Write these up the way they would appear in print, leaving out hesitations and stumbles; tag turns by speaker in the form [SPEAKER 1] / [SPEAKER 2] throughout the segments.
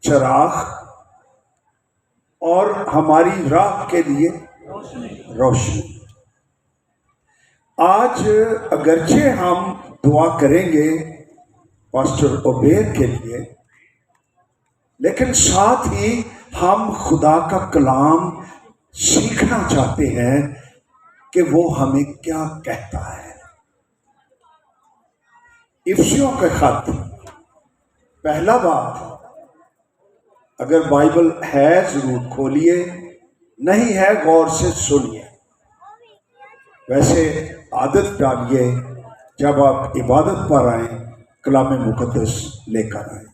[SPEAKER 1] चिराग और हमारी राह के लिए रोशनी। आज अगरचे हम दुआ करेंगे पास्टर ओबेर के लिए, लेकिन साथ ही हम खुदा का कलाम सीखना चाहते हैं कि वो हमें क्या कहता है। इफिसियों के खत पहला बाब, अगर बाइबल है जरूर खोलिए, नहीं है गौर से सुनिए। वैसे आदत डालिए जब आप इबादत पर आए कलाम मुकद्दस लेकर आए।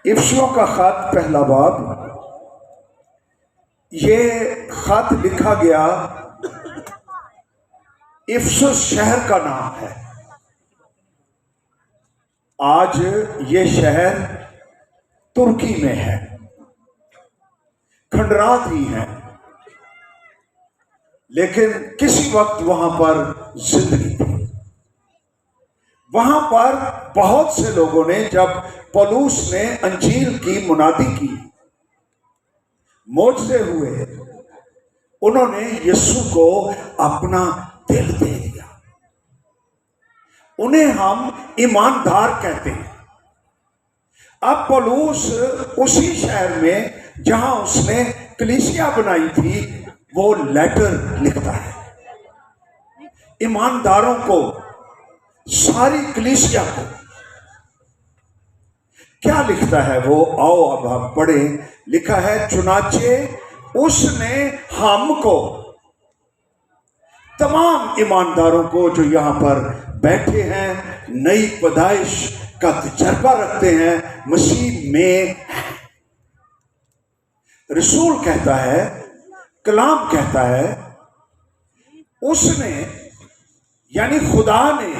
[SPEAKER 1] इफिसियों का खत पहला बाब, ये खत लिखा गया इफिसुस शहर का नाम है। आज ये शहर तुर्की में है, खंडरात ही है, लेकिन किसी वक्त वहां पर जिंदगी थी। वहां पर बहुत से लोगों ने, जब पौलुस ने अंजील की मुनादी की, मोजज़े हुए, उन्होंने यीशु को अपना दिल दे दिया। उन्हें हम ईमानदार कहते हैं। अब पौलुस उसी शहर में जहां उसने कलीसिया बनाई थी, वो लेटर लिखता है ईमानदारों को, सारी कलीसिया को। क्या लिखता है वो? आओ अब हम पढ़ें। लिखा है, चुनाचे उसने हमको, तमाम ईमानदारों को जो यहां पर बैठे हैं, नई पैदाइश का तजर्बा रखते हैं, मसीह में। रसूल कहता है, कलाम कहता है, उसने यानी खुदा ने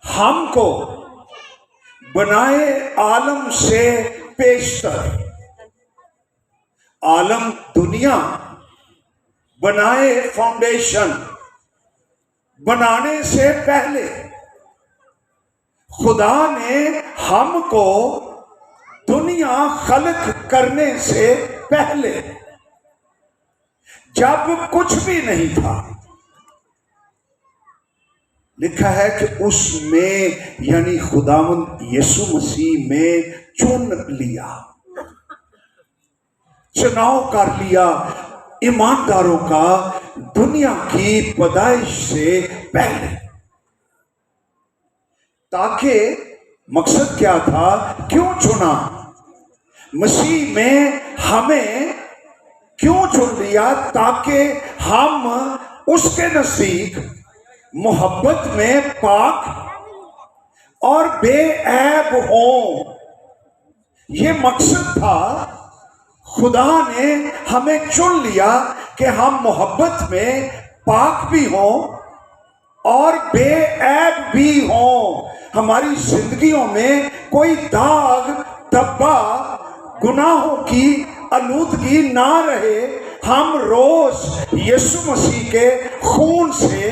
[SPEAKER 1] हमको बनाए आलम से पेशतर, आलम दुनिया बनाए फाउंडेशन, बनाने से पहले खुदा ने हमको दुनिया खलक करने से पहले, जब कुछ भी नहीं था, लिखा है कि उसमें यानी खुदावंद यीशु मसीह में चुन लिया, चुनाव कर लिया ईमानदारों का दुनिया की पैदाइश से पहले। ताकि मकसद क्या था, क्यों चुना? मसीह में हमें क्यों चुन लिया? ताकि हम उसके नजदीक मोहब्बत में पाक और बेऐब हों। ये मकसद था। खुदा ने हमें चुन लिया कि हम मोहब्बत में पाक भी हों और बेऐब भी हों। हमारी जिंदगियों में कोई दाग धब्बा, गुनाहों की आलूदगी ना रहे। हम रोज यीशु मसीह के खून से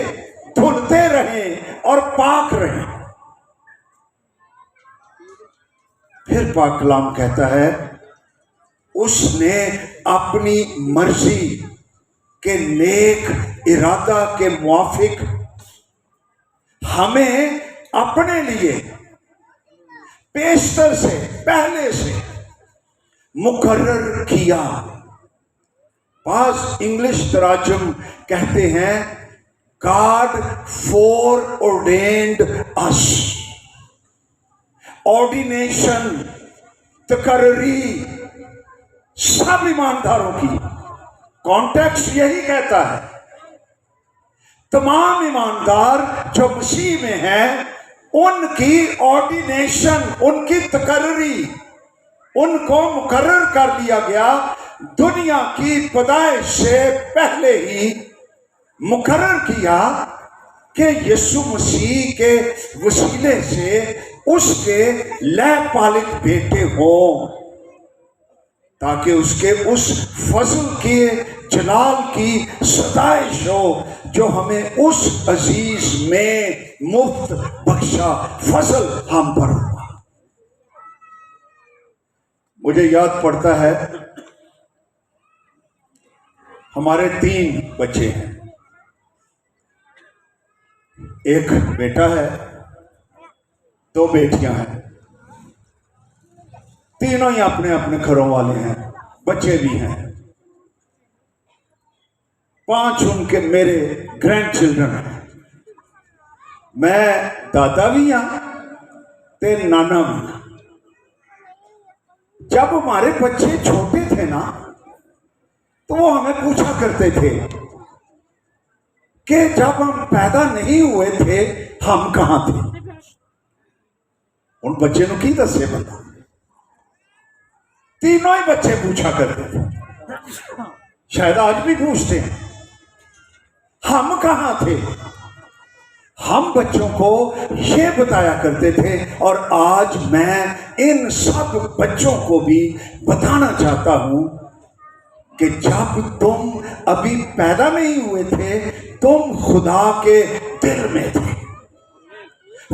[SPEAKER 1] धुलते रहें और पाक रहें। फिर पाक कलाम कहता है, उसने अपनी मर्जी के नेक इरादा के मुआफिक हमें अपने लिए पेशतर से, पहले से मुकर्रर किया। बाज़ इंग्लिश तराजुम कहते हैं, God foreordained us। ऑर्डिनेशन, तकर्री, सब ईमानदारों की कॉन्टेक्स्ट यही कहता है। तमाम ईमानदार जो मसीह में हैं, उनकी ऑर्डिनेशन, उनकी तकर्री, उनको मुकर्रर कर लिया गया। दुनिया की पैदाइश से पहले ही मुकर्रर किया कि यीशु मसीह के वसीले से उसके लय पालित बेटे हों, ताकि उसके उस फजल के जलाल की सताइश हो जो हमें उस अजीज में मुफ्त बख्शा फजल हम पर हुआ। मुझे याद पड़ता है, हमारे 3 बच्चे हैं, एक बेटा है, 2 बेटियां हैं, तीनों ही अपने अपने घरों वाले हैं, बच्चे भी हैं। 5 उनके मेरे ग्रैंड चिल्ड्रन हैं। मैं दादा भी हाँ ते नाना भी हाँ। जब हमारे बच्चे छोटे थे ना, तो वो हमें पूछा करते थे कि जब हम पैदा नहीं हुए थे हम कहां थे। उन बच्चे को की दसे बता, तीनों ही बच्चे पूछा करते थे, शायद आज भी पूछते हैं, हम कहां थे। हम बच्चों को ये बताया करते थे, और आज मैं इन सब बच्चों को भी बताना चाहता हूं कि जब तुम अभी पैदा नहीं हुए थे, तुम खुदा के दिल में थे,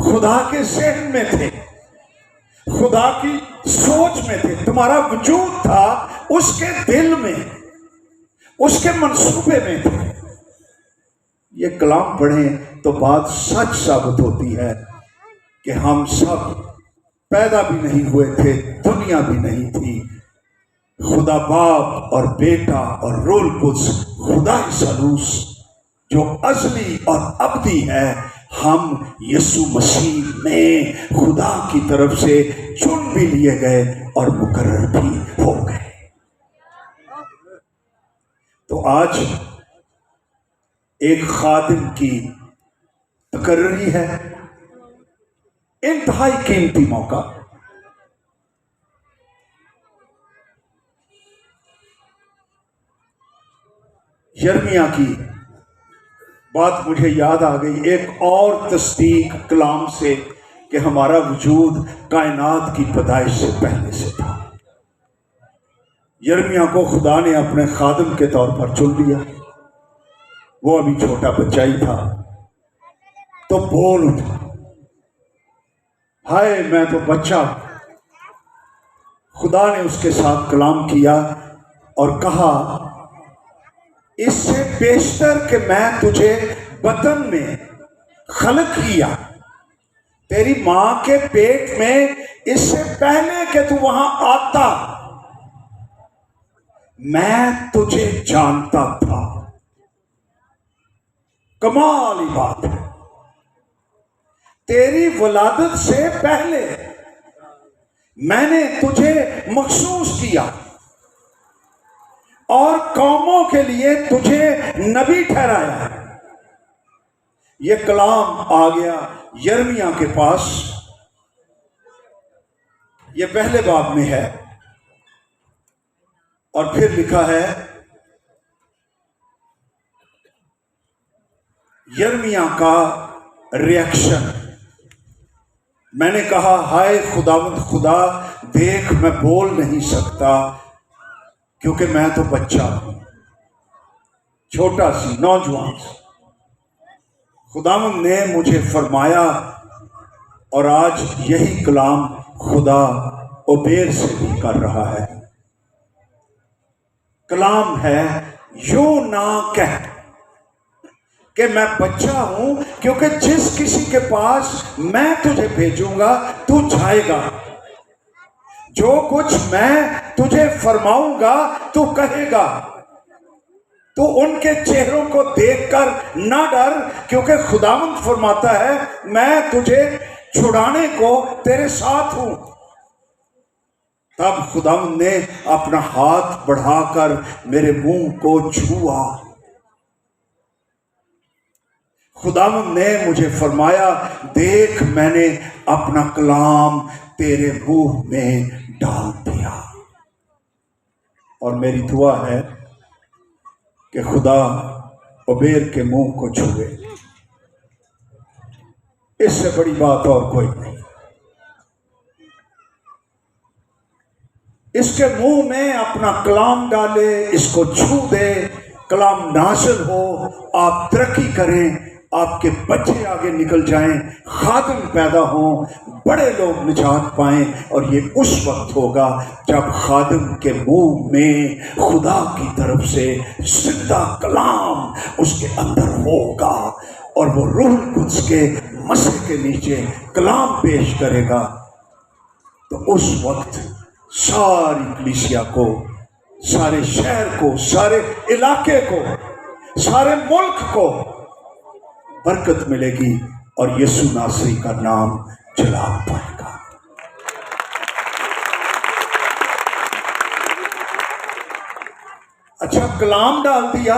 [SPEAKER 1] खुदा के ज़हन में थे, खुदा की सोच में थे, तुम्हारा वजूद था उसके दिल में, उसके मंसूबे में थे। ये कलाम पढ़ें तो बात सच साबित होती है कि हम सब पैदा भी नहीं हुए थे, दुनिया भी नहीं थी। खुदा बाप और बेटा और रूह कुद्स, खुदा सलूस जो अज़ली और अबदी है, हम यीशु मसीह में खुदा की तरफ से चुन भी लिए गए और मुकर्रर भी हो गए। तो आज एक खादिम की तकर्री है, इंतहाई कीमती मौका। यर्मिया की बात मुझे याद आ गई, एक और तस्दीक कलाम से कि हमारा वजूद कायनात की पैदाइश से पहले से था। यर्मिया को खुदा ने अपने खादिम के तौर पर चुन लिया। वो अभी छोटा बच्चा ही था, तो बोल उठा, हाय मैं तो बच्चा। खुदा ने उसके साथ कलाम किया और कहा, इससे बेशतर कि मैं तुझे बदन में खलक किया, तेरी मां के पेट में, इससे पहले कि तू वहां आता मैं तुझे जानता था। कमाल की बात है, तेरी वलादत से पहले मैंने तुझे मखसूस किया और कौमों के लिए तुझे नबी ठहराया। यह कलाम आ गया यर्मिया के पास, यह पहले बाब में है, और फिर लिखा है यर्मिया का रिएक्शन। मैंने कहा, हाय खुदावंद खुदा, देख मैं बोल नहीं सकता क्योंकि मैं तो बच्चा हूं, छोटा सी नौजवान सी। खुदावंद ने मुझे फरमाया, और आज यही कलाम खुदा ओबेर से भी कर रहा है। कलाम है, यूं ना कह कि मैं बच्चा हूं, क्योंकि जिस किसी के पास मैं तुझे भेजूंगा तू जाएगा, जो कुछ मैं तुझे फरमाऊंगा तू कहेगा। तो उनके चेहरों को देखकर ना डर, क्योंकि खुदावंद फरमाता है, मैं तुझे छुड़ाने को तेरे साथ हूं। तब खुदावंद ने अपना हाथ बढ़ाकर मेरे मुंह को छुआ। खुदावंद ने मुझे फरमाया, देख मैंने अपना कलाम तेरे मुंह में डाल दिया। और मेरी दुआ है कि खुदा ओबेर के मुंह को छुए, इससे बड़ी बात और कोई नहीं। इसके मुंह में अपना कलाम डाले, इसको छू दे, कलाम नासिल हो, आप तरक्की करें, आपके बच्चे आगे निकल जाएं, खादिम पैदा हों, बड़े लोग निजात पाएं। और ये उस वक्त होगा जब खादिम के मुंह में खुदा की तरफ से जिंदा कलाम उसके अंदर होगा और वो रूह कुद्स के मसले के नीचे कलाम पेश करेगा। तो उस वक्त सारी कलीसिया को, सारे शहर को, सारे इलाके को, सारे मुल्क को बरकत मिलेगी और यीशु नासरी का नाम जलाल पाएगा। अच्छा, कलाम डाल दिया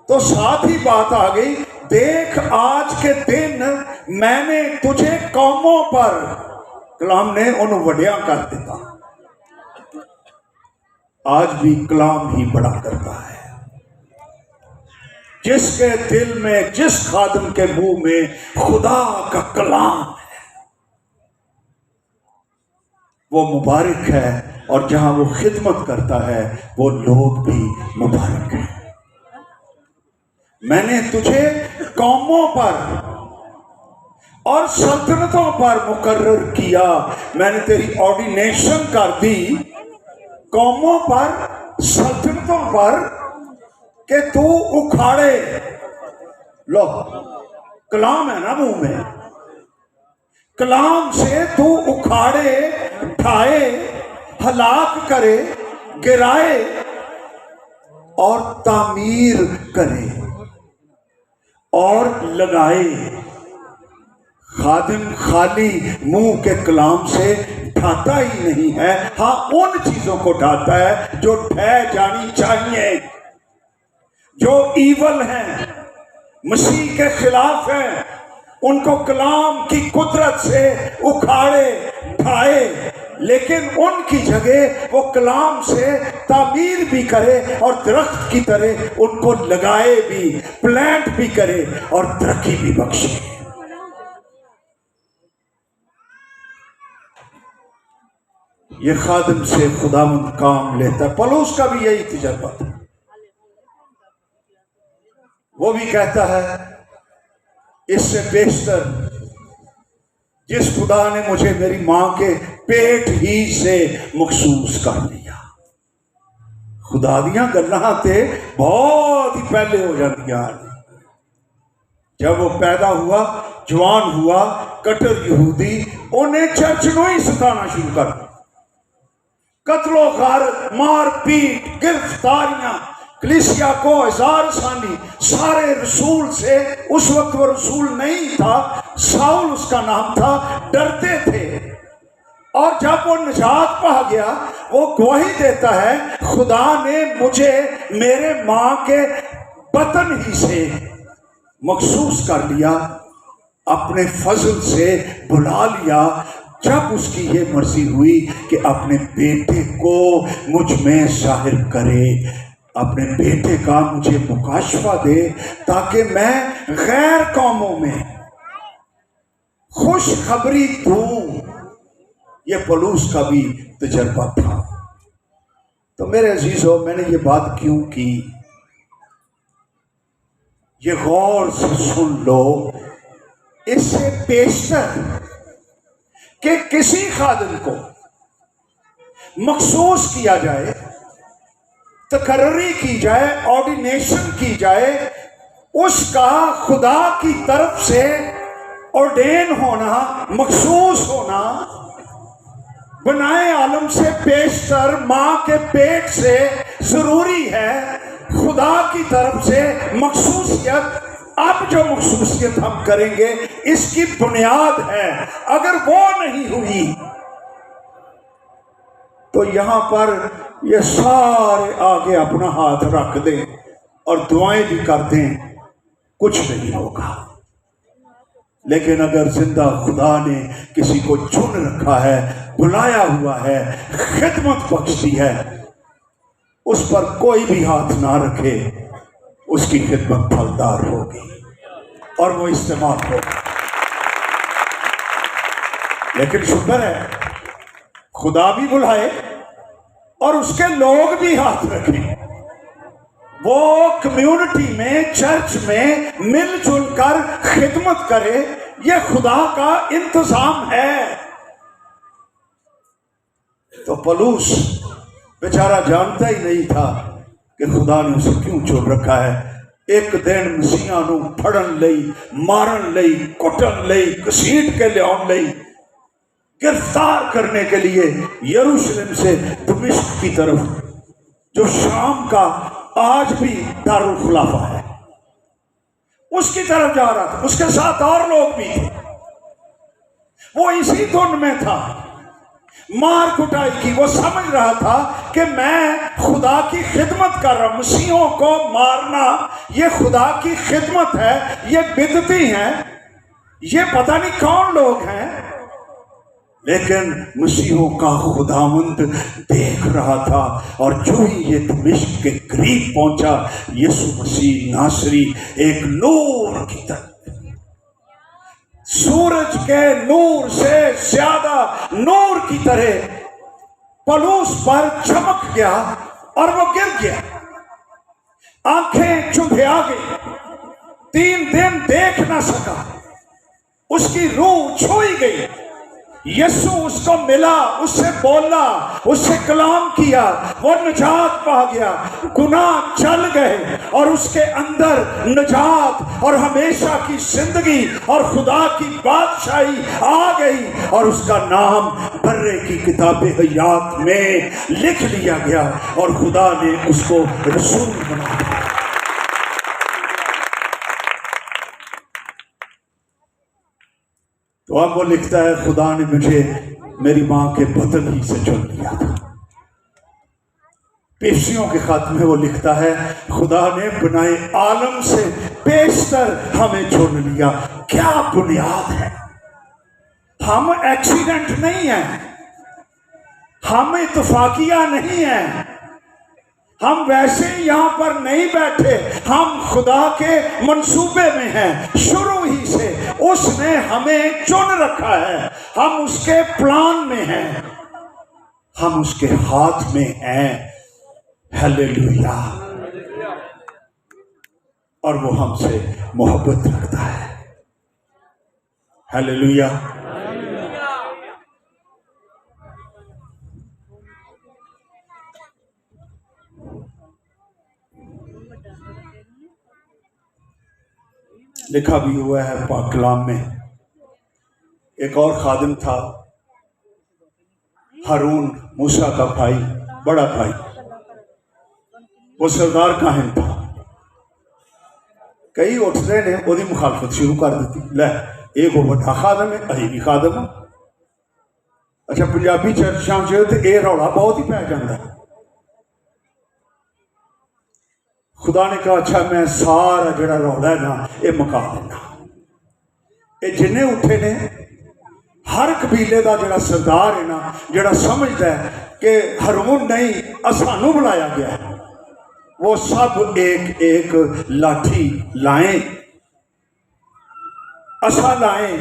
[SPEAKER 1] तो साथ ही बात आ गई, देख आज के दिन मैंने तुझे कौमों पर, कलाम ने उन वड्या कर दिता। आज भी कलाम ही बड़ा करता है। जिसके दिल में, जिस खादिम के मुंह में खुदा का कलाम है, वो मुबारक है। और जहां वो खिदमत करता है वो लोग भी मुबारक हैं। मैंने तुझे कौमों पर और सल्तनतों पर मुकर्रर किया। मैंने तेरी ऑर्डिनेशन कर दी कौमों पर, सल्तनतों पर, कि तू उखाड़े। लो, कलाम है ना मुंह में, कलाम से तू उखाड़े, ढाए, हलाक करे, गिराए और तामीर करे और लगाए। खादिम खाली मुंह के कलाम से ढाता ही नहीं है, हाँ उन चीजों को ढाता है जो ढह जानी चाहिए, जो ईवल हैं, मसीह के खिलाफ हैं, उनको कलाम की कुदरत से उखाड़े, ढाए। लेकिन उनकी जगह वो कलाम से तामीर भी करे और दरख्त की तरह उनको लगाए भी, प्लांट भी करे और तरक्की भी बख्शे। ये खादिम से खुदावंद काम लेता है। पौलुस का भी यही तजर्बा था। वो भी कहता है, इससे बेशतर जिस खुदा ने मुझे मेरी मां के पेट ही से मखसूस कर लिया। खुदा दियां गल्लां ते बहुत ही पहले हो जांदियां। जब वो पैदा हुआ, जवान हुआ, कट्टर यहूदी, उन्हें चर्च नूं ही सताना शुरू कर दिया। कत्लो गारत, मार पीट, गिरफ्तारियां, कलीसिया को हजार सानी, सारे रसूल से, उस वक्त वो रसूल नहीं था, साउल उसका नाम था, डरते थे। और जब वो निजात पा गया, वो गवाही देता है, खुदा ने मुझे मेरे मां के बतन ही से मखसूस कर लिया, अपने फजल से बुला लिया। जब उसकी ये मर्जी हुई कि अपने बेटे को मुझ में जाहिर करे, अपने बेटे का मुझे मुकाशफा दे, ताकि मैं गैर कौमों में खुशखबरी दूं। ये पौलुस का भी तजर्बा था। तो मेरे अजीजों, मैंने ये बात क्यों की, ये गौर से सुन लो। इससे बेशतर कि किसी खादिम को मखसूस किया जाए, तकर्री की जाए, ऑर्डिनेशन की जाए, उसका खुदा की तरफ से ऑर्डेन होना, मखसूस होना, बनाए आलम से बेशतर मां के पेट से जरूरी है। खुदा की तरफ से मखसूसियत, अब जो मखसूसियत हम करेंगे इसकी बुनियाद है। अगर वो नहीं हुई तो यहां पर ये सारे आगे अपना हाथ रख दें और दुआएं भी कर दें, कुछ नहीं होगा। लेकिन अगर जिंदा खुदा ने किसी को चुन रखा है, बुलाया हुआ है, खिदमत बख्श दी है, उस पर कोई भी हाथ ना रखे, उसकी खिदमत फलदार होगी और वो इस्तेमाल होगा। लेकिन शुक्र है, खुदा भी बुलाए और उसके लोग भी हाथ रखें। वो कम्युनिटी में, चर्च में मिलजुल कर खिदमत करे, ये खुदा का इंतजाम है। तो पौलुस बेचारा जानता ही नहीं था कि खुदा ने उसे क्यों चुन रखा है। एक दिन मसीहा नूं फड़न लई, मारन लई, कुटन लई, घसीट के लियाउण लई, गिरफ्तार करने के लिए यरूशलेम से दमिश्क की तरफ, जो शाम का आज भी दारुल खुलाफा है, उसकी तरफ जा रहा था। उसके साथ और लोग भी थे। वो इसी धुन में था, मार कुटाई की। वो समझ रहा था कि मैं खुदा की खिदमत कर रहा हूं। मसीहों को मारना ये खुदा की खिदमत है, ये बिदती है, ये पता नहीं कौन लोग हैं। लेकिन मसीहों का खुदावंद देख रहा था। और जो ही ये दमिश्क के करीब पहुंचा, यीशु मसीह नासरी एक नूर की तरह, सूरज के नूर से ज्यादा नूर की तरह पौलुस पर चमक गया और वो गिर गया। आंखें चुंधिया गई, 3 दिन देख ना सका, उसकी रूह छुई गई। यीशु उसको मिला, उससे बोला, उससे कलाम किया, वो निजात पा गया, गुनाह चल गए और उसके अंदर निजात और हमेशा की जिंदगी और खुदा की बादशाही आ गई। और उसका नाम बर्रे की किताबे हयात में लिख लिया गया और खुदा ने उसको रसूल बना दिया। तो अब वो लिखता है, खुदा ने मुझे मेरी मां के बतन ही से चुन लिया था। पेशियों के खत में वो लिखता है, खुदा ने बनाए आलम से पेशतर हमें चुन लिया। क्या बुनियाद है! हम एक्सीडेंट नहीं है, हम इत्तफाकिया नहीं है, हम वैसे ही यहां पर नहीं बैठे, हम खुदा के मंसूबे में हैं। शुरू ही से उसने हमें चुन रखा है, हम उसके प्लान में हैं, हम उसके हाथ में हैं। हालेलुया! और वो हमसे मोहब्बत रखता है। हालेलुया! लिखा भी हुआ है पाक कलाम में। एक और खादिम था, हारून, मूसा का भाई, बड़ा भाई, वो सरदार काहिन था। कई उठते ने ओदी मुखालफत शुरू कर दी, लै एक वो बड़ा खादम है, अही भी खादम है। अच्छा, पंजाबी चर्चा च ये रौला बहुत ही पै जाता है। खुदा ने कहा, अच्छा मैं सारा जड़ा रौला है ना, ये मुका देना। ये जिन्ने उठे ने, हर कबीले का जड़ा सरदार है ना, जड़ा समझदा है कि हारून नहीं सानू बुलाया गया है, वो सब एक एक लाठी लाएं, असा लाएं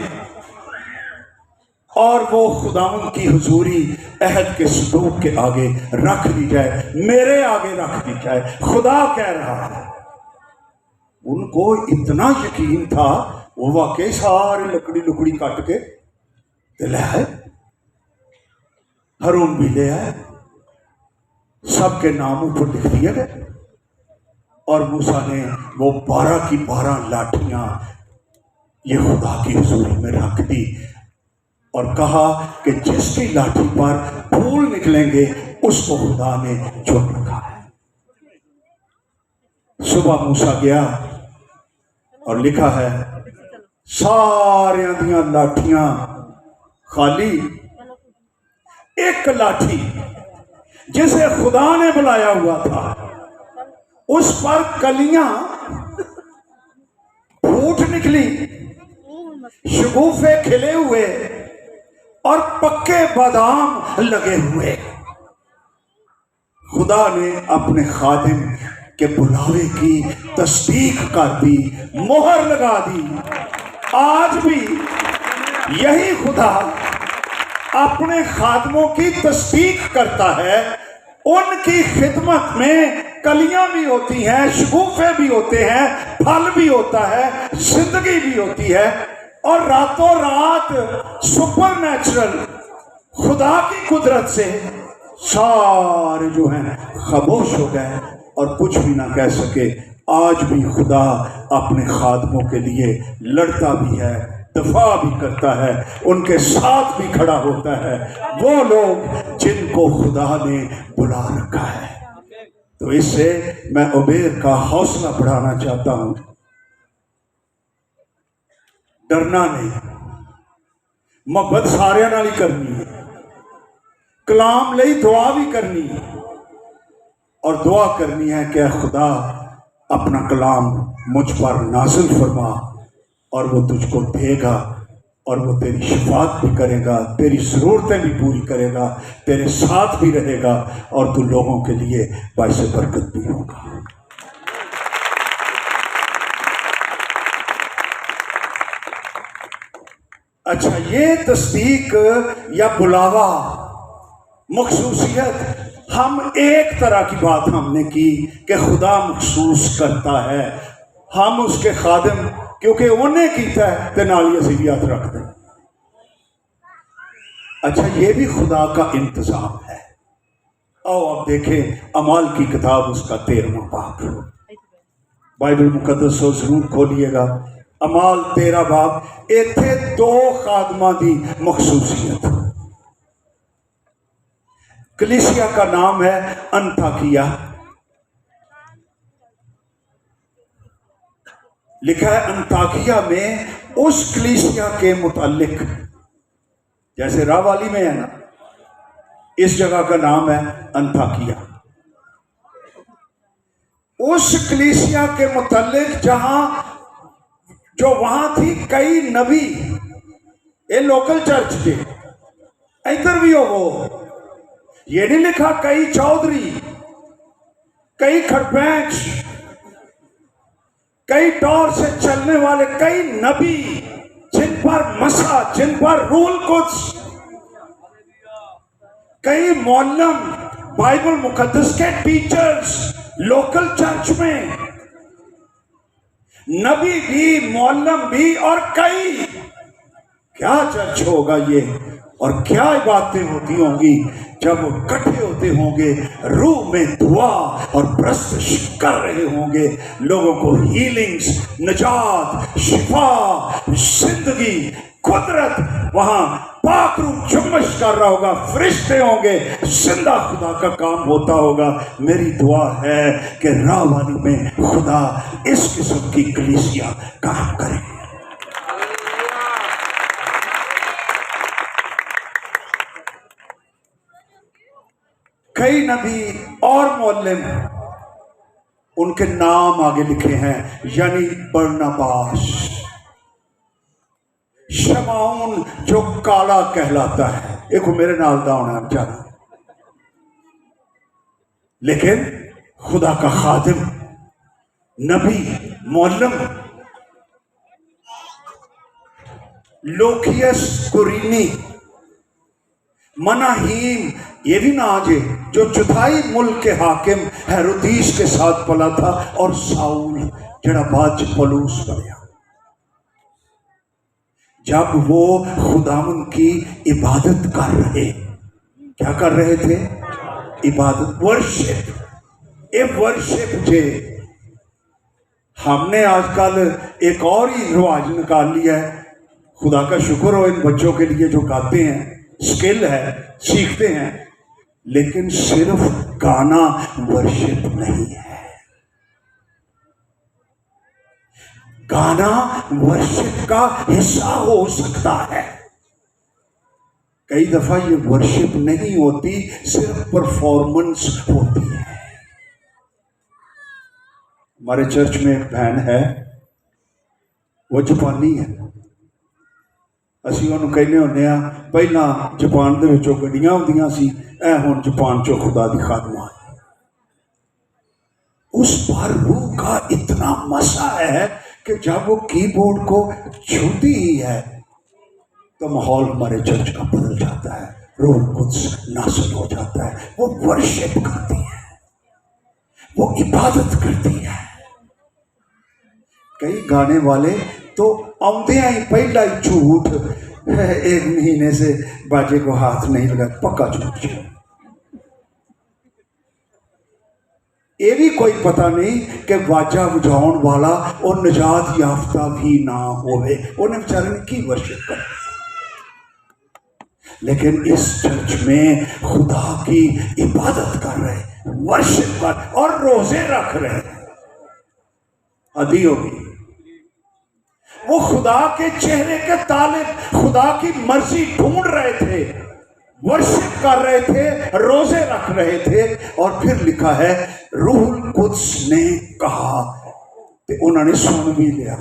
[SPEAKER 1] और वो खुदावंद की हुजूरी अहद के सदूक के आगे रख दी जाए, मेरे आगे रख दी जाए। खुदा कह रहा है। उनको इतना यकीन था, वो वाकई सारी लकड़ी लुकड़ी काट के ले आए, हारून भी ले आए, सबके नाम ऊपर लिख दिए गए। और मूसा ने वो 12 की 12 लाठियां ये खुदा की हुजूरी में रख दी और कहा कि जिसकी लाठी पर फूल निकलेंगे उसको खुदा ने चुन रखा है। सुबह मूसा गया और लिखा है, सारियां दियां लाठियां खाली, एक लाठी जिसे खुदा ने बुलाया हुआ था, उस पर कलियां फूट निकली, शगुफे खिले हुए और पक्के बादाम लगे हुए। खुदा ने अपने खादिम के बुलावे की तस्दीक कर दी, मोहर लगा दी। आज भी यही खुदा अपने खादमों की तस्दीक करता है उनकी खिदमत में कलियां भी होती हैं, शगुफे भी होते हैं, फल भी होता है, जिंदगी भी होती है। और रातों रात सुपर नेचुरल खुदा की कुदरत से सारे जो हैं खामोश हो गए और कुछ भी ना कह सके। आज भी खुदा अपने खादमों के लिए लड़ता भी है, दफा भी करता है, उनके साथ भी खड़ा होता है, वो लोग जिनको खुदा ने बुला रखा है। तो इससे मैं उबेर का हौसला बढ़ाना चाहता हूं, डरना नहीं, मोहब्बत सारे नाल ही करनी है, कलाम लई दुआ भी करनी है और दुआ करनी है कि खुदा अपना कलाम मुझ पर नाज़िल फरमा और वो तुझको देगा और वो तेरी शिफात भी करेगा, तेरी ज़रूरतें भी पूरी करेगा, तेरे साथ भी रहेगा और तू लोगों के लिए बाइस बरकत भी होगा। अच्छा, ये तस्दीक या बुलावा, मखसूसियत, हम एक तरह की बात हमने की कि खुदा मखसूस करता है, हम उसके खादिम क्योंकि उन्हें कीता है ते नाल ही असीं भी हथ रख दें। अच्छा, ये भी खुदा का इंतजाम है। आओ आप देखें अमाल की किताब, उसका 13वां बाब, बाइबल मुकद्दस हो जरूर खोलिएगा। अमाल 13 बाब। इत्थे 2 खादमा दी मखसूसियत। कलीसिया का नाम है अंताकिया, लिखा है अंताकिया में उस कलीसिया के मुतालिक, जैसे रावाली में है ना, इस जगह का नाम है अंताकिया। उस कलीसिया के मुतालिक जहां जो वहां थी कई नबी, ये लोकल चर्च थे, इधर भी हो वो, ये नहीं लिखा कई चौधरी, कई खरपैंच, कई दौर से चलने वाले कई नबी जिन पर मसा, जिन पर रूल कुछ, कई मौलम, बाइबल मुकद्दस के टीचर्स लोकल चर्च में, नबी भी, मौलम भी, और कई, क्या चर्च होगा ये और क्या बातें होती होंगी जब वो इकट्ठे होते होंगे, रूह में दुआ और प्रस्तुत कर रहे होंगे, लोगों को हीलिंग्स, निजात, शिफा, जिंदगी, कुदरत, वहां पाक रूह जुम्मश कर रहा होगा, फरिश्ते होंगे, जिंदा खुदा का काम होता होगा। मेरी दुआ है कि रावाली में खुदा इस किस्म की कलीसिया काम करे। कई नबी और मौलम, उनके नाम आगे लिखे हैं, यानी बरनबास, शमाउन जो काला कहलाता है, एक मेरे नाल दा होना जाना, लेकिन खुदा का खादिम, नबी, मौलम, लोकियस कुरीनी, मनाहीम, ये भी ना आजे जो चौथाई मुल्क के हाकिम हेरोदीस के साथ पला था, और साउल जड़ा बाद च पलूस बनिया। जब वो खुदावन की इबादत कर रहे, क्या कर रहे थे? इबादत, वर्शिप। ये वर्शिप जे हमने आजकल एक और ही रिवाज निकाल लिया है। खुदा का शुक्र हो इन बच्चों के लिए जो गाते हैं, स्किल है, सीखते हैं, लेकिन सिर्फ गाना वर्शिप नहीं है। गाना वर्शिप का हिस्सा हो सकता है, कई दफा ये वर्शिप नहीं होती, सिर्फ परफॉर्मेंस होती है। हमारे चर्च में एक बहन है, वो जापानी है। ਅਸੀਂ ਉਹਨੂੰ ਕਹਿੰਦੇ ਹੁੰਦੇ ਆ, ਪਹਿਲਾਂ जापान ਦੇ ਵਿੱਚੋਂ ਗੱਡੀਆਂ ਹੁੰਦੀਆਂ ਸੀ, ਇਹ ਹੁਣ जापान चो खुदा दी खादमा है। उस पर रूह का इतना मसा है कि जब वो कीबोर्ड को छूती ही है तो माहौल हमारे चर्च का बदल जाता है, रूह कुद्स नाज़िल हो जाता है। वो वर्शिप करती है, वो इबादत करती है। कई गाने वाले तो आउंदे ही पहला ही झूठ, एक महीने से बाजे को हाथ नहीं लगा, पक्का झूठ। ये भी कोई पता नहीं कि वाजा बजाउन वाला और निजात याफ्ता भी ना होवे, उन्हें बेचारे ने की वर्शिप कर। लेकिन इस चर्च में खुदा की इबादत कर रहे, वर्शिप कर और रोजे रख रहे। हदी होगी। वो खुदा के चेहरे के तालिब खुदा की मर्जी ढूंढ रहे थे, वर्शिप कर रहे थे, रोजे रख रहे थे। और फिर लिखा है रूहुल कुद्स ने कहा, तो उन्होंने सुन भी लिया।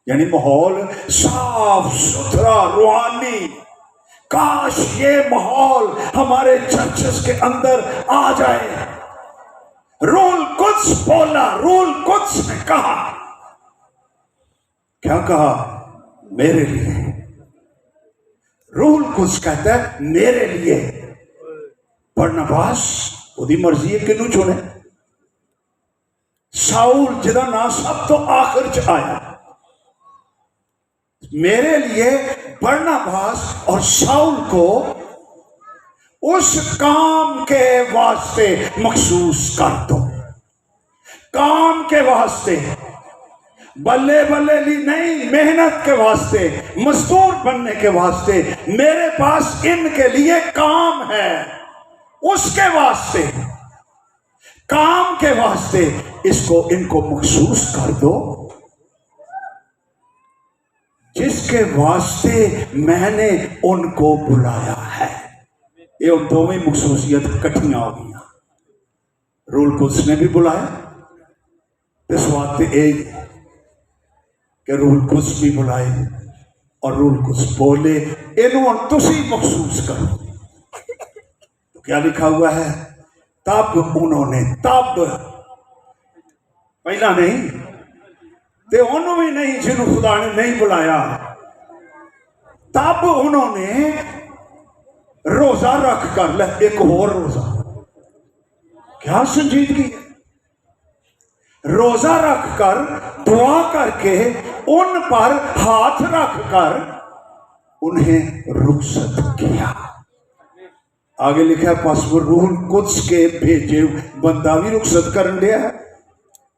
[SPEAKER 1] यानी माहौल साफ सुथरा रूहानी। काश ये माहौल हमारे चर्चेस के अंदर आ जाए। रूहुल कुद्स बोला, रूहुल कुद्स ने कहा। क्या कहा? मेरे लिए। रूहुल कुद्स कहता है मेरे लिए। बरनबास उसकी मर्जी है किनू चुने। साउल जिदा नाम सब तो आखिर च आया, मेरे लिए बरनबास और साउल को उस काम के वास्ते मखसूस कर दो। काम के वास्ते, बल्ले बल्ले ली नहीं, मेहनत के वास्ते, मजदूर बनने के वास्ते। मेरे पास इनके लिए काम है, उसके वास्ते, काम के वास्ते इसको इनको मखसूस कर दो, जिसके वास्ते मैंने उनको बुलाया है। ये दोवें मखसूसियत इकट्ठियां हो गई। रूहुल कुद्स ने भी बुलाया, इस वास्ते एक कि रूहुल कुद्स भी बुलाए और रूहुल कुद्स बोले इन्हों तुसी मखसूस करो। तो क्या लिखा हुआ है? तब उन्होंने, तब पहला नहीं ते उन्होंने भी नहीं जिन्हों खुदा ने नहीं बुलाया, तब उन्होंने रोजा रख कर ले, एक और रोजा। क्या संजीदगी है! रोजा रख कर, दुआ करके, उन पर हाथ रख कर उन्हें रुखसत किया। आगे लिखा है पास वो रूहुल कुद्स के भेजे बंदा भी रुखसत करन दिया है,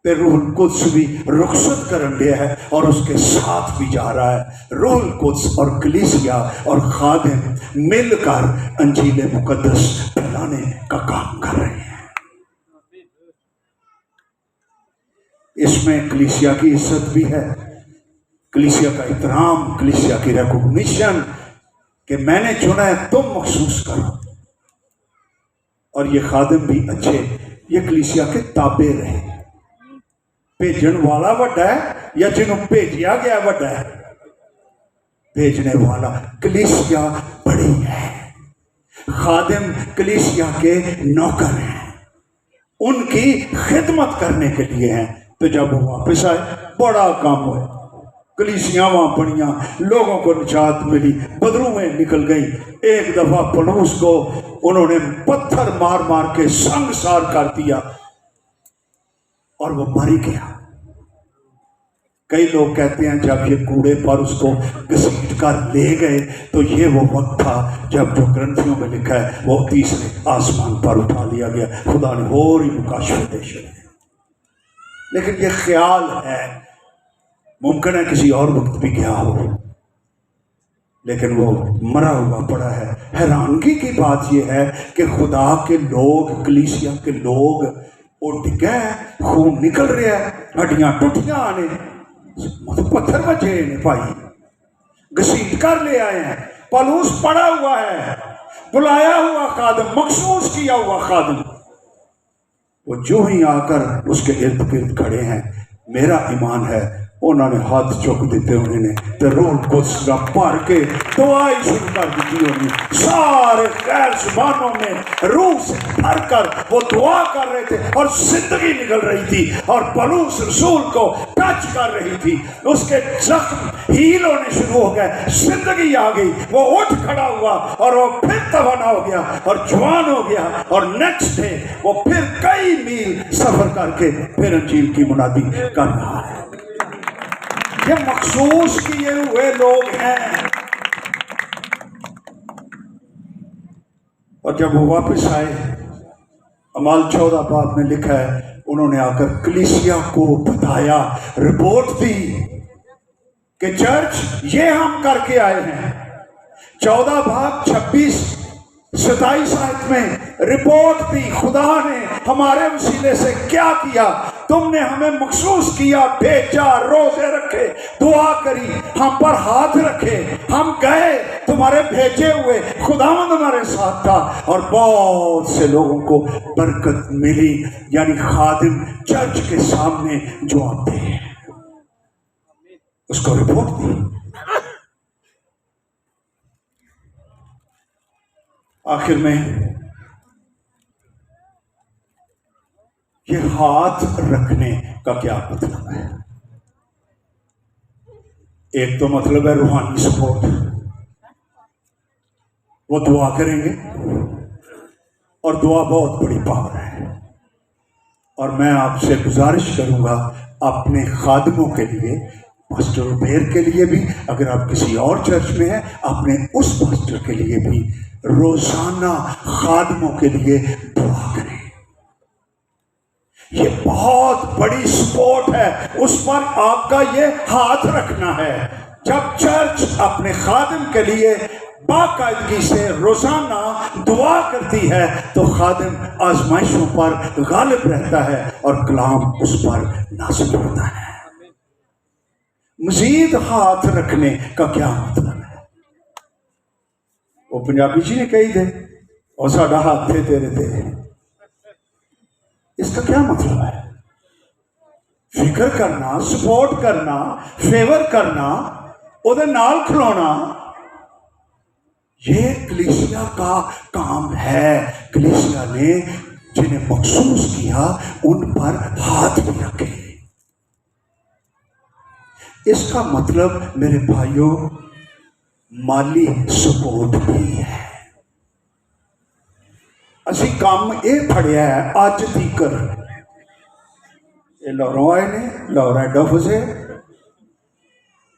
[SPEAKER 1] ते रूहुल कुद्स भी रुखसत करन दिया है और उसके साथ भी जा रहा है। रूहुल कुद्स और कलीसिया और खादिम मिलकर अंजील मुकद्दस फैलाने का काम कर रहे हैं। इसमें कलीसिया की इज्जत भी है, कलीसिया का एहतराम, कलीसिया की रिकॉग्निशन कि मैंने चुना है, तुम महसूस करो। और ये खादिम भी अच्छे, ये कलीसिया के ताबे रहे। भेजन वाला वड्डा है या जिन्हों भेजिया गया वड्डा है? भेजने वाला। कलीसिया बड़ी है, खादिम कलीसिया के नौकर हैं, उनकी खिदमत करने के लिए हैं। तो जब वो वापस आए, बड़ा काम हुआ, कलीसियां वहां बनिया, लोगों को निजात मिली, बदरूहें निकल गई। एक दफा पलूस को उन्होंने पत्थर मार मार के संगसार कर दिया और वो मर गया। कई लोग कहते हैं जब ये कूड़े पर उसको घसीट कर ले गए तो ये वो वक्त था जब जो ग्रंथियों में लिखा है वो तीसरे आसमान पर उठा लिया गया। खुदा ने और ही मुकाशफे। लेकिन ये ख्याल है, मुमकिन है किसी और वक्त भी गया हो, लेकिन वो मरा हुआ पड़ा है। हैरानगी की बात यह है कि खुदा के लोग, कलीसिया के लोग उठ गए, खून निकल रहा है, हड्डियां टूटियां आने, पत्थर बचे ने भाई, घसीट कर ले आए हैं। पलूस पड़ा हुआ है, बुलाया हुआ खादिम, मखसूस किया हुआ खादिम, वो जो ही आकर उसके इर्द गिर्द खड़े हैं। मेरा ईमान है उन्होंने हाथ चुक दिते, उन्होंने तो रोल कोस्टर भर के दुआ ही शुरू कर दी। उन्होंने सारे गैर जुबानों में रूह से भर कर वो दुआ कर रहे थे और जिंदगी निकल रही थी और पलूस रसूल को टच कर रही थी। उसके जख्म हील होने शुरू हो गए, जिंदगी आ गई, वो उठ खड़ा हुआ और वो फिर तवाना हो गया और जवान हो गया। और नेक्स्ट डे वो फिर कई मील सफर करके फिर अंजील की मुनादी कर रहा है। ये मखसूस किए हुए लोग हैं। और जब वो वापस आए, अमाल 14 बाब में लिखा है, उन्होंने आकर कलीसिया को बताया, रिपोर्ट दी कि चर्च ये हम करके आए हैं। 14 भाग 26-27 आयत में रिपोर्ट दी, खुदा ने हमारे वसीले से क्या किया। तुमने हमें मखसूस किया, भेजा, रोजे रखे, दुआ करी, हम पर हाथ रखे, हम गए, तुम्हारे भेजे हुए खुदावंद हमारे साथ था और बहुत से लोगों को बरकत मिली। यानी खादिम चर्च के सामने जो आते हैं उसको रिपोर्ट दी। आखिर में ये हाथ रखने का क्या मतलब है? एक तो मतलब है रूहानी सपोर्ट, वो दुआ करेंगे और दुआ बहुत बड़ी पावर है। और मैं आपसे गुजारिश करूंगा अपने खादमों के लिए, पास्टर उबेर के लिए भी, अगर आप किसी और चर्च में हैं अपने उस पास्टर के लिए भी रोजाना खादमों के लिए दुआ करें। ये बहुत बड़ी सपोर्ट है, उस पर आपका ये हाथ रखना है। जब चर्च अपने खादिम के लिए बाकायदगी से रोजाना दुआ करती है तो खादिम आजमाइशों पर गालिब रहता है और कलाम उस पर नाज़िल होता है। मजीद हाथ रखने का क्या मतलब है? वो पंजाबी जी ने कही दे और साडा हाथ थे तेरे ते, इसका क्या मतलब है? फिक्र करना, सपोर्ट करना, फेवर करना, उधर नाल खिलौना, ये कलीसिया का काम है। कलीसिया ने जिन्हें मखसूस किया उन पर हाथ भी रखे। इसका मतलब मेरे भाइयों माली सपोर्ट भी है। असी काम ये फड़िया है अज तीकर, ये लाहौरों आए ने, लाहौर एड ऑफिस है,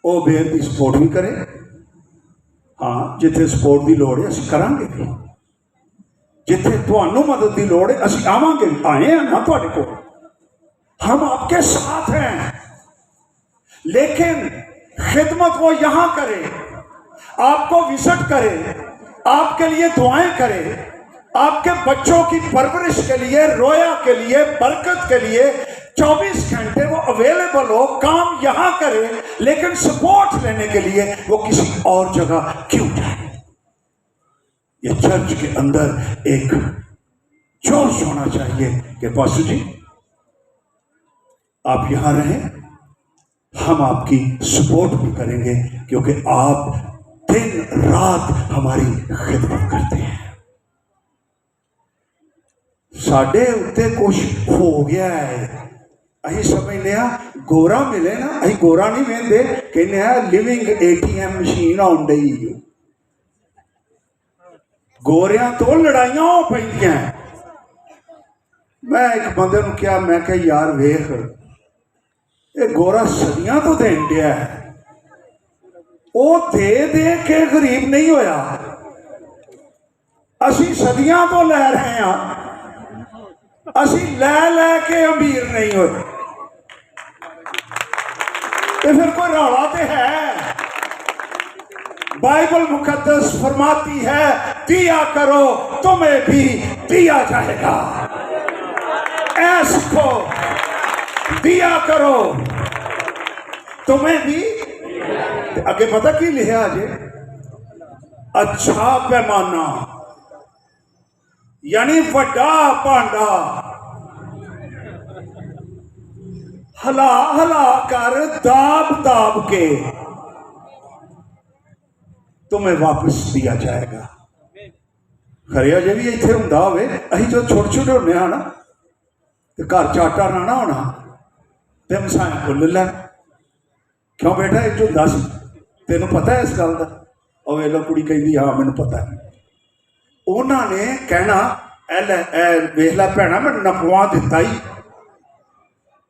[SPEAKER 1] वो बेर की सपोर्ट भी करे। हाँ, जिथे सपोर्ट की लोड़ है असी करांगे भी, जिथे तुहानू मदद की लोड़ है असी आवांगे भी। आए हैं ना तुहाडे कोल, हम आपके साथ हैं, लेकिन खिदमत वो यहां करे, आपको विजिट करे, आपके लिए दुआएं करे, आपके बच्चों की परवरिश के लिए, रोया के लिए, बरकत के लिए 24 घंटे वो अवेलेबल हो, काम यहां करे, लेकिन सपोर्ट लेने के लिए वो किसी और जगह क्यों जाए? ये चर्च के अंदर एक जोश होना चाहिए कि पास्टर जी आप यहां रहें, हम आपकी सपोर्ट भी करेंगे, क्योंकि आप दिन रात हमारी खिदमत करते हैं। साढ़े उत्ते कुछ हो गया है, अही समझ लिया गोरा मिले ना, अही गोरा नहीं वेंदे, कहने लिविंग ATM मशीन आउन डई। गोरियां तो लड़ाइयां हो पैंदियां। मैं एक बंदे नूं कहा, मैं कहा यार वेख, ये गोरा सदियां तो देन दिया है, वो दे दे के गरीब नहीं होया, असी सदियां तो लै रहे हैं, असी लै लै के अमीर नहीं होते। तो फिर कोई रौला तो है। बाइबल मुकद्दस फरमाती है दिया करो तुम्हें भी दिया जाएगा। ऐसको दिया करो तुम्हें भी। आगे पता की लिखा अजे, अच्छा पैमाना यानी वड्डा भांडा, हला हला कर दाब दाब के तुम्हें वापस दिया जाएगा। खरे अजे भी इतने होंदा होवे, असीं जो छोटे छोटे होंगे हाँ ना, तो घर च आटा राणा होना तो मसाया को ले लैना। क्यों बेटा ये होंदा सी, तेन पता है इस गल का? और वेलो कुड़ी कहती हाँ मैनू पता है। उन्होंने कहना वेख लै भैना मैं नपवा दिता ही,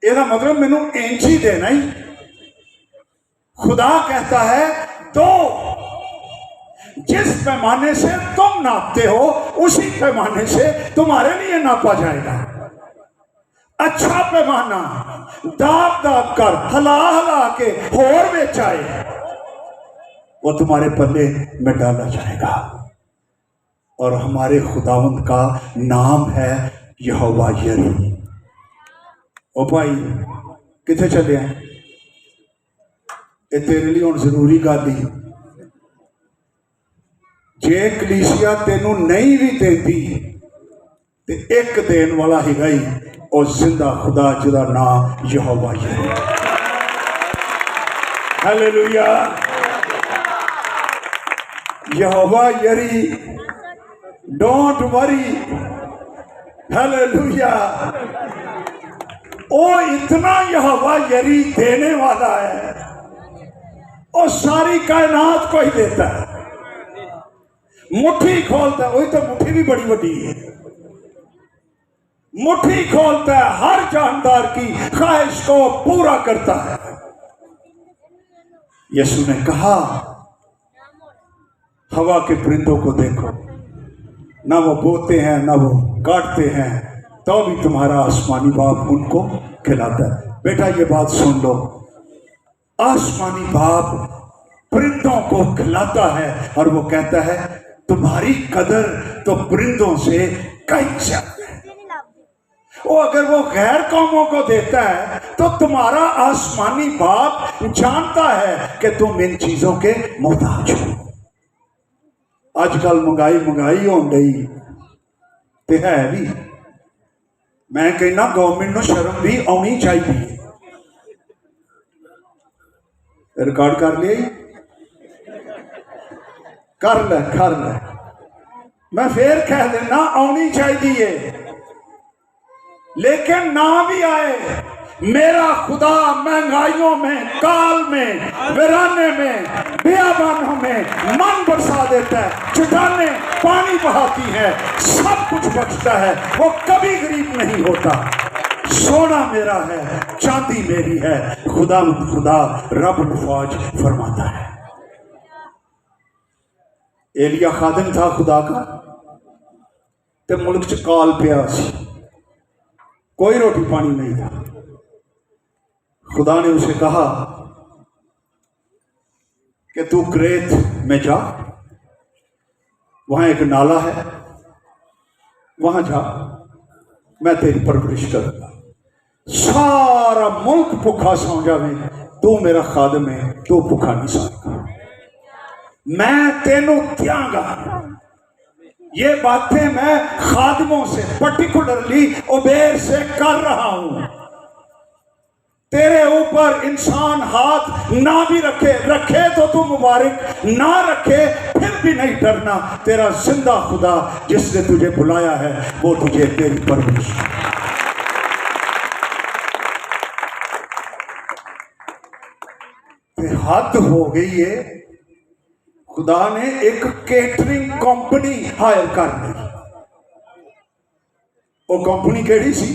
[SPEAKER 1] यदा मतलब मैनू इंच ही देना ही। खुदा कहता है तो जिस पैमाने से तुम नापते हो उसी पैमाने से तुम्हारे लिए नापा जाएगा। अच्छा पैमाना दाब दाब कर हला हला के होर बेच आए वो तुम्हारे पल्ले में डाला जाएगा। और हमारे खुदावंद का नाम है यहोवा यरी। ओ भाई किथे चले हैं? ये तेरे लिए हुण जरूरी गल ही, जे कलीसिया तेनू नहीं भी देती तो एक देन वाला ही गई और जिंदा खुदा जिदा नाम यहोवा यरी। हालेलुया। यहोवा यरी, डोंट वरी। हालेलुया। ओ इतना यहोवा यरी देने वाला है, और सारी कायनात को ही देता है। मुट्ठी खोलता है, वही तो मुट्ठी भी बड़ी बड़ी है। मुट्ठी खोलता है, हर जानदार की ख्वाहिश को पूरा करता है। यीशु ने कहा हवा के परिंदों को देखो, ना वो बोते हैं ना वो काटते हैं, तो भी तुम्हारा आसमानी बाप उनको खिलाता है। बेटा ये बात सुन लो, आसमानी बाप परिंदों को खिलाता है और वो कहता है तुम्हारी कदर तो परिंदों से कहीं ज्यादा है। वो अगर वो गैर कौमों को देता है तो तुम्हारा आसमानी बाप जानता है कि तुम इन चीजों के मोहताज हो। आजकल महंगाई हो गई ते है भी, मैं कहना गवर्नमेंट को शर्म भी आनी चाहिए। रिकॉर्ड कर लिया, कर ले। मैं फिर कह देना आनी चाहिए, लेकिन ना भी आए मेरा खुदा महंगाइयों में, काल में, वीराने में, बियाबानों में मन बरसा देता है, चट्टानें पानी बहाती है, सब कुछ बचता है। वो कभी गरीब नहीं होता। सोना मेरा है, चांदी मेरी है, खुदा रब फौज फरमाता है। एलिया खादिम था खुदा का, ते मुल्क च काल पिया सी, कोई रोटी पानी नहीं था। खुदा ने उसे कहा कि तू क्रेत में जा, वहां एक नाला है, वहां जा, मैं तेरी परवरिश करूंगा। सारा मुल्क भुखा सौ जावे, तू मेरा खादिम है, तू भुखा नहीं सोएगा, मैं तेनू दियांगा। ये बातें मैं खादिमों से पर्टिकुलरली उबेर से कर रहा हूं। तेरे ऊपर इंसान हाथ ना भी रखे तो तू मुबारक, ना रखे फिर भी नहीं डरना। तेरा जिंदा खुदा जिसने तुझे बुलाया है वो तुझे तेरी परवरिश। हद हो गई है, खुदा ने एक केटरिंग कंपनी हायर कर दी। वो कंपनी केड़ी सी?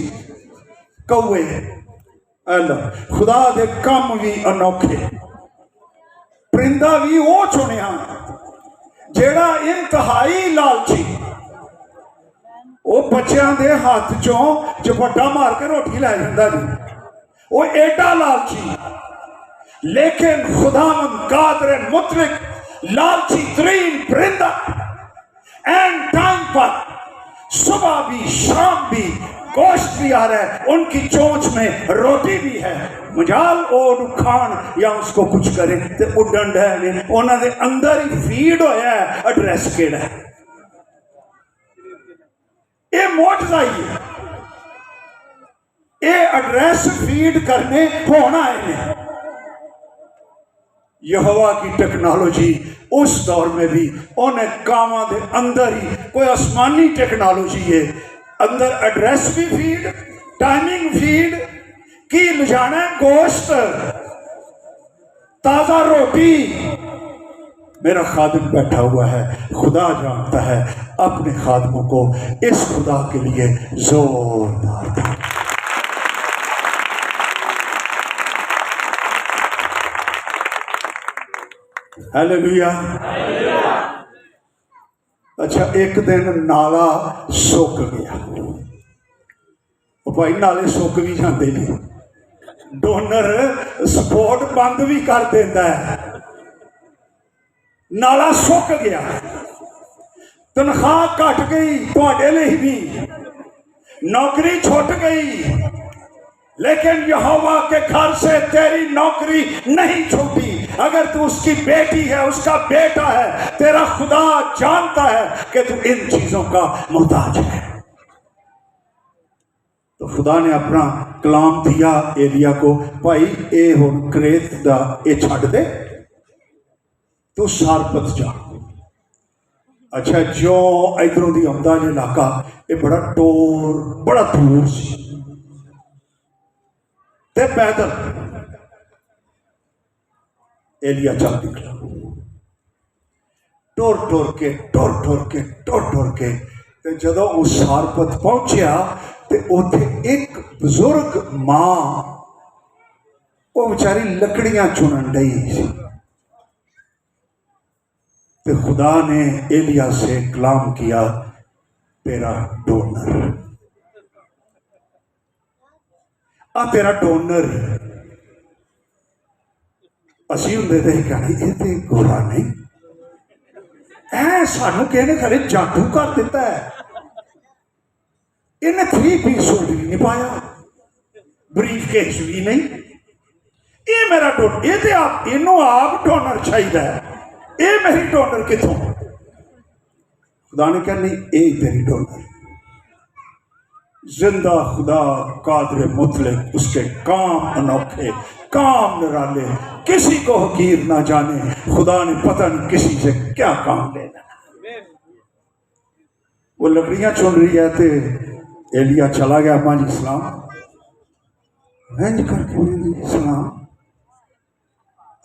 [SPEAKER 1] कौए। खुदा दे काम भी अनोखे। परिंदा भी वो चुनिया जेड़ा इंतहाई लालची, वो बच्चों के हाथ चों झपट्टा मार के रोटी लै जाता जी, वो एडा लालची। लेकिन खुदावंद कादिर मुतलक लालची तरीन परिंदा एंड टाइम पर सुबह भी शाम भी गोश्त भी आ रहा है, उनकी चोंच में रोटी भी है। मजाल और खान या उसको कुछ करे तो उडन डे उन्होंने अंदर ही फीड होया है। एड्रैस केड़ा है? ये मोटजा ही है, ये एड्रेस फीड करने होना है। यहोवा की टेक्नोलॉजी उस दौर में भी उन्हें कामां दे अंदर ही कोई आसमानी टेक्नोलॉजी है, अंदर एड्रेस भी फीड, टाइमिंग फीड की ले जाना, गोश्त, ताजा रोटी। मेरा खादिम बैठा हुआ है, खुदा जानता है अपने खादिमों को इस खुदा के लिए जोरदार था। हालेलुया। अच्छा, एक दिन नाला सुक गया। भाई नाले सुक भी जाते हैं, डोनर सपोर्ट बंद भी कर देता है। नाला सुक गया, तनख्वाह घट गई, तुहाडे लिए भी नौकरी छुट गई, लेकिन यहोवा के घर से तेरी नौकरी नहीं छूटी। अगर तू उसकी बेटी है, उसका बेटा है, तेरा खुदा जानता है कि तू इन चीजों का मोहताज है। तो खुदा ने अपना कलाम दिया एलिया को, भाई ए हुण क्रेत दा ए छड्ड दे, तू सारपत जा। अच्छा, जो इधरों दी आउंदा जे इलाका, ये बड़ा टोर, बड़ा दूर सी, ते पैदल एलिया चल निकला, टोर टोर के ते जदों उस सारपत पहुंचा ते उत्थे एक बुजुर्ग मां, वो बेचारी लकड़ियां चुनन डई सी। ते खुदा ने एलिया से कलाम किया, तेरा डोनर आ, तेरा डोनर। असी होंदे ते कहने ये ते गोरा नहीं, ऐ सानू कहने खरे जादू कर दिता है, इन्हें 3 पीस सूट भी नहीं पाया, ब्रीफ केस भी नहीं, ये मेरा डोनर, ये ते आप इनू आप डोनर चाहिए, ये मेरी डोनर कितों? खुदा ने कहा नहीं, ये तेरी डोनर। जिंदा खुदा कादर मुतलक, उसके काम अनोखे, काम निराले, किसी को हकीर ना जाने। खुदा ने पता नहीं किसी से क्या काम लेना। वो लकड़ियां चुन रही है, ते एलिया चला गया, अम्मा जी सलाम, इंज करके सलाम,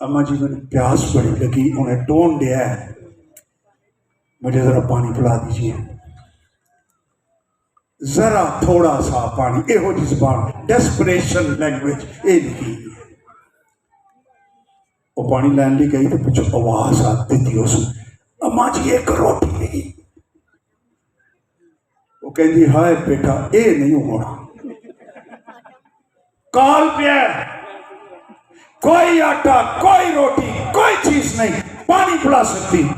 [SPEAKER 1] अम्मा जी मैंने प्यास बड़ी लगी, उन्हें टोन दिया है, मुझे जरा पानी पिला दीजिए, जरा थोड़ा सा पानी। एहो जी जबान, डेस्परेशन लैंग्वेज ये लिखी है। वो पानी लैन ली गई तो पिछो आवाज आती थी उस, अम्मा जी एक रोटी नहीं। वो कहती, हाय बेटा ये नहीं होना, काल पे कोई आटा, कोई रोटी, कोई चीज नहीं पानी पिला सकती।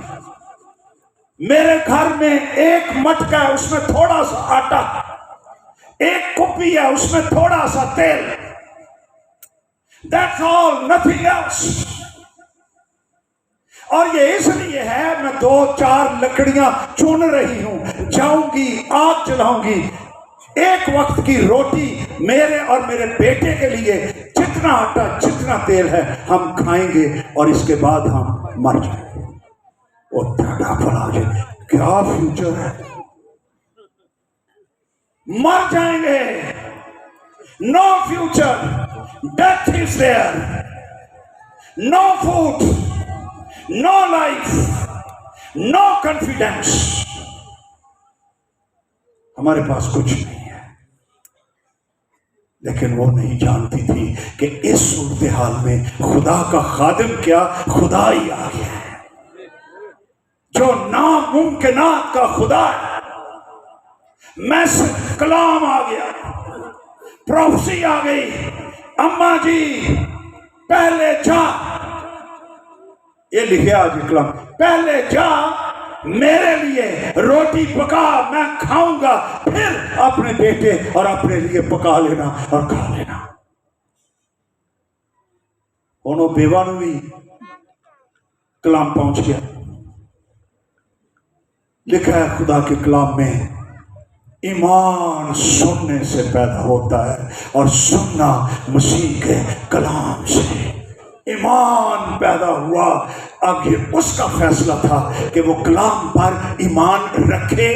[SPEAKER 1] मेरे घर में एक मटका है, उसमें थोड़ा सा आटा, एक कुप्पी है, उसमें थोड़ा सा तेल, दैट्स ऑल, नथिंग एल्स। और ये इसलिए है, मैं 2-4 लकड़ियां चुन रही हूं, जाऊंगी आग जलाऊंगी, एक वक्त की रोटी मेरे और मेरे बेटे के लिए, जितना आटा जितना तेल है हम खाएंगे और इसके बाद हम मर जाएंगे। वो भला जाए, क्या फ्यूचर है, मर जाएंगे, no future, death is there, no food, no life, no confidence, हमारे पास कुछ नहीं है। लेकिन वो नहीं जानती थी कि इस सूरत हाल में खुदा का खादिम क्या, खुदा ही आ गया है, जो नामुमकिनात का खुदा है। मैसेज कलाम आ गया, प्रोफेसी आ गई, अम्मा जी पहले जा, ये लिखे आज कलाम, पहले जा मेरे लिए रोटी पका, मैं खाऊंगा, फिर अपने बेटे और अपने लिए पका लेना और खा लेना। उन्होंने बेवा नूं भी कलाम पहुंच गया। लिखा है खुदा के कलाम में, ईमान सुनने से पैदा होता है और सुनना मसीह के कलाम से। ईमान पैदा हुआ। अब ये उसका फैसला था कि वो कलाम पर ईमान रखे,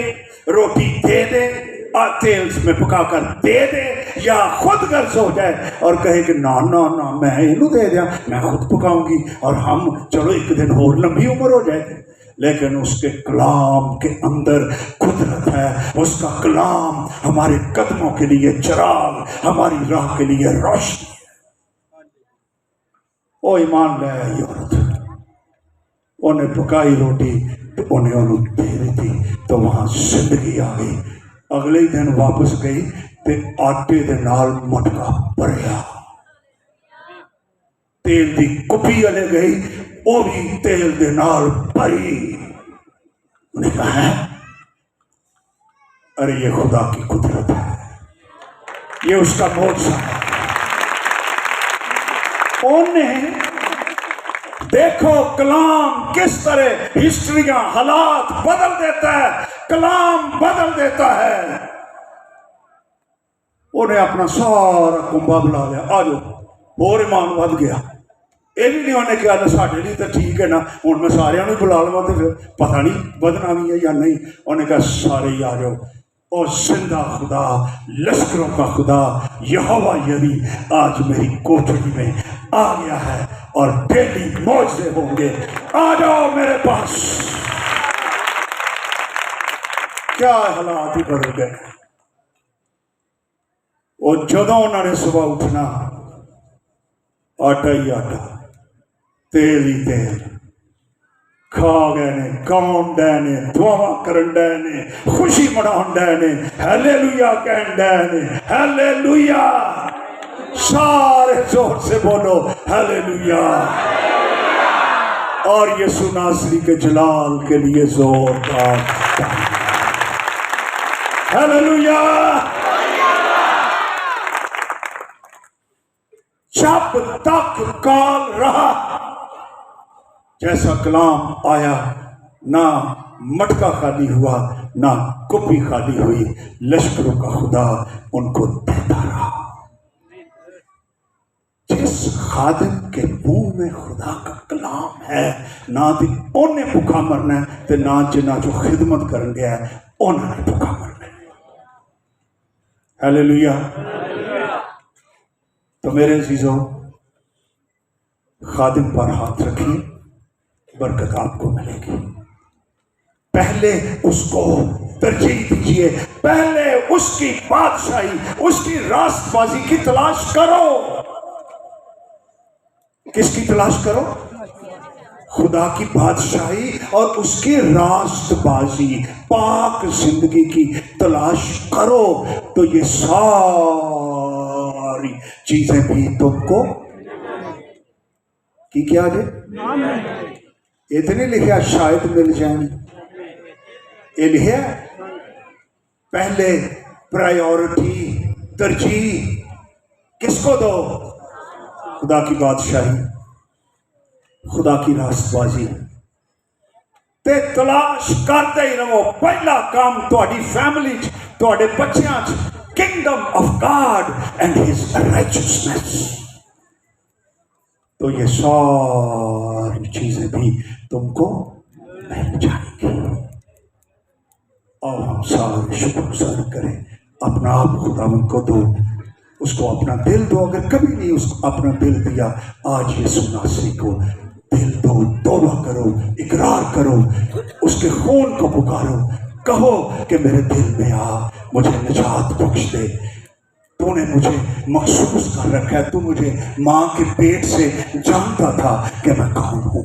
[SPEAKER 1] रोटी दे दे और तेल में पकाकर दे दे, या खुद गर्ज हो जाए और कहे कि ना ना ना मैं इनू दे दिया, मैं खुद पकाऊंगी और हम चलो एक दिन और लंबी उम्र हो जाए। लेकिन उसके कलाम के अंदर कुदरत है। उसका कलाम हमारे कदमों के लिए चिराग, हमारी राह के लिए रोशनी है। ओ ईमान ले आई औरत, उन्हें पकाई रोटी तो उन्हें उन्होंने दे दी, तो वहां जिंदगी आ गई। अगले ही दिन वापस गई ते आटे दे नाल मटका भरिया, तेल दी कुपी अले गई, वो भी तेल दे नाल भरी। उन्हें कहा है अरे ये खुदा की कुदरत है, ये उसका मौजज़ा है। उन्हें देखो कलाम किस तरह हिस्ट्रियां, हालात बदल देता है, कलाम बदल देता है। उन्हें अपना सारा कुंभा बुला लिया, आ जाओ, और ईमान बढ़ गया। ये भी नहीं उन्हें कहा ना साढ़े लिए तो ठीक है ना, हूँ मैं सारे बुला लवा तो फिर पता नहीं बदना भी है या नहीं। उन्हें कहा सारे ही आ जाओ। और जिंदा खुदा, लश्करों का खुदा यहोवा यरी आज मेरी कोठरी में आ गया है और डेली मौजे होंगे। आ जाओ मेरे पास। क्या हालात ही बदल गए। और जदों उन्होंने सुबह उठना, आटा ही आटा, तेल ही तेल, खा गए ने, गाउन डे ने, दुआवां करन डे ने, खुशी मनाउन डे ने, हालेलुया कहन डे ने, हालेलुया। सारे जोर से बोलो हालेलुया। और यीशु नासरी के जलाल के लिए जोरदार हालेलुया। जब तक काल रहा, जैसा कलाम आया, ना मटका खाली हुआ, ना कुप्पी खाली हुई, लश्करों का खुदा उनको देता रहा। जिस खादिम के मुंह में खुदा का कलाम है, ना तो उन्हें भूखा मरना है, तो ना जिन्ना जो खिदमत कर गया है उन्होंने भूखा मरना है। हालेलुया। तो मेरे अजीजों, खादिम पर हाथ रखिए, बरकत आपको मिलेगी। पहले उसको तरजीह दीजिए, पहले उसकी बादशाही, उसकी रास्तबाजी की तलाश करो। किसकी तलाश करो? खुदा की बादशाही और उसकी रास्तबाजी, पाक जिंदगी की तलाश करो, तो ये सारी चीजें भी तुमको की क्या है? इतने लिखा शायद मिल जाएंगी। ये लिखा पहले प्रायोरिटी, तरजीह किसको दो? खुदा की बादशाही, खुदा की रास्तबाजी ते तलाश करते ही रहो। पहला काम तुहाडी फैमिली च, तुहाडे बच्चों च, kingdom of God and his righteousness, तो ये सारी चीजें भी तुमको मिल जाएंगी। और हम सारे शुक्रगुजार करें, अपना आप खुदावंद को दो, उसको अपना दिल दो। अगर कभी नहीं उसको अपना दिल दिया, आज यीशु नासरी को दिल दो, तौबा करो, इकरार करो, उसके खून को पुकारो, कहो कि मेरे दिल में आ, मुझे निजात बख्श दे। तूने मुझे महसूस कर रखा है, तू मुझे माँ के पेट से जानता था कि मैं कौन हूँ।